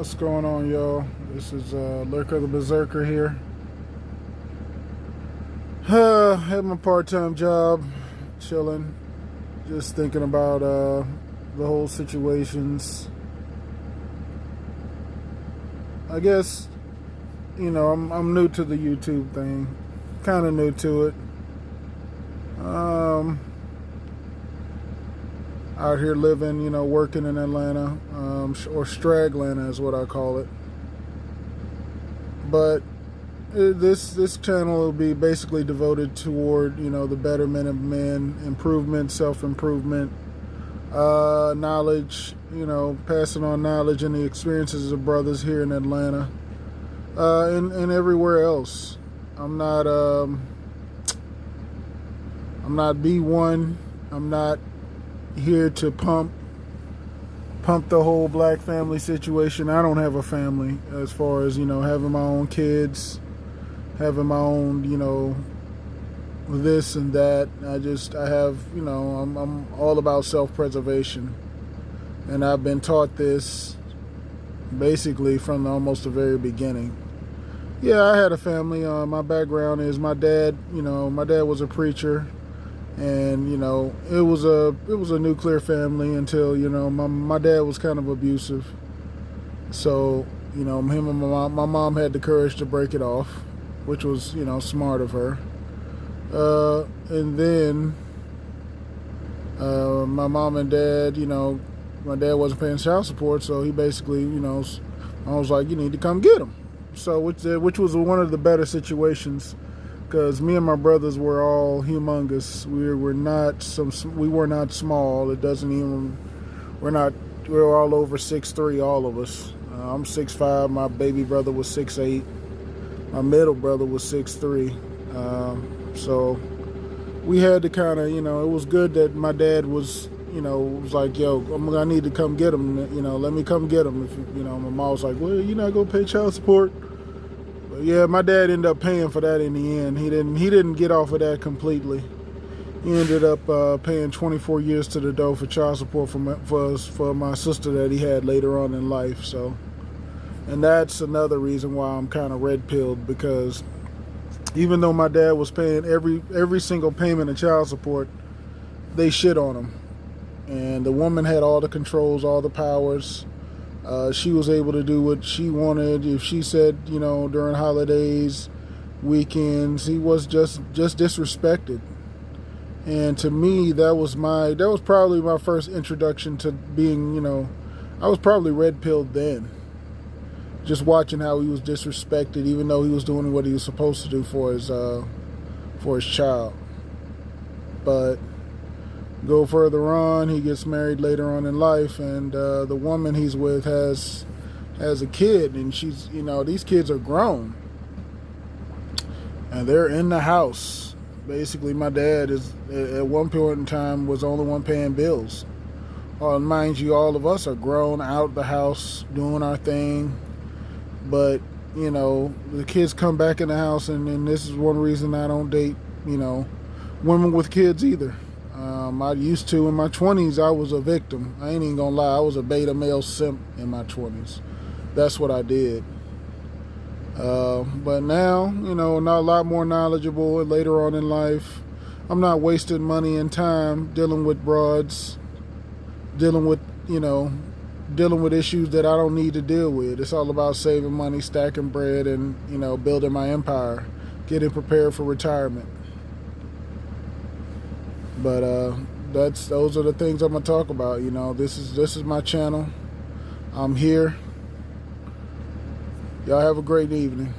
What's going on, y'all? This is Lurker the Berserker here. Had my part-time job, chilling, just thinking about the whole situations. I guess, I'm new to the YouTube thing, kind of new to it. Out here living, working in Atlanta, or Straglanta is what I call it. But this channel will be basically devoted toward, the betterment of men, improvement, self-improvement, knowledge, passing on knowledge and the experiences of brothers here in Atlanta, and everywhere else. I'm not B1. I'm not here to pump the whole black family situation. I don't have a family as far as, having my own kids, having my own, this and that. I have, I'm all about self-preservation. And I've been taught this basically from almost the very beginning. Yeah, I had a family. My background is my dad was a preacher. And it was a nuclear family until my dad was kind of abusive. So him and my mom had the courage to break it off, which was smart of her. And then my mom and dad, my dad wasn't paying child support, so he basically I was like, you need to come get him. So which was one of the better situations. Because me and my brothers were all humongous. We were not small. We were all over 6'3", all of us. I'm 6'5". My baby brother was 6'8". My middle brother was 6'3". So we had to kind of, it was good that my dad was, was like, yo, I need to come get him. Let me come get him. My mom was like, well, you're not gonna pay child support. Yeah, my dad ended up paying for that in the end. He didn't get off of that completely. He ended up paying 24 years to the door for child support for my sister that he had later on in life. So, and that's another reason why I'm kind of red-pilled, because even though my dad was paying every single payment of child support, they shit on him. And the woman had all the controls, all the powers. She was able to do what she wanted. If she said, during holidays, weekends, he was just disrespected. And to me, that was probably my first introduction to being, I was probably red-pilled then. Just watching how he was disrespected, even though he was doing what he was supposed to do for his child. But go further on, he gets married later on in life, and the woman he's with has a kid, and she's, these kids are grown, and they're in the house. Basically, my dad is, at one point in time, was the only one paying bills. Mind you, all of us are grown, out the house, doing our thing, but, the kids come back in the house, and this is one reason I don't date, women with kids either. I used to in my 20s. I was a victim. I ain't even gonna lie. I was a beta male simp in my 20s. That's what I did. But now, not a lot more knowledgeable. And later on in life, I'm not wasting money and time dealing with broads, dealing with issues that I don't need to deal with. It's all about saving money, stacking bread, and building my empire, getting prepared for retirement. But those are the things I'm gonna talk about. This is my channel. I'm here. Y'all have a great evening.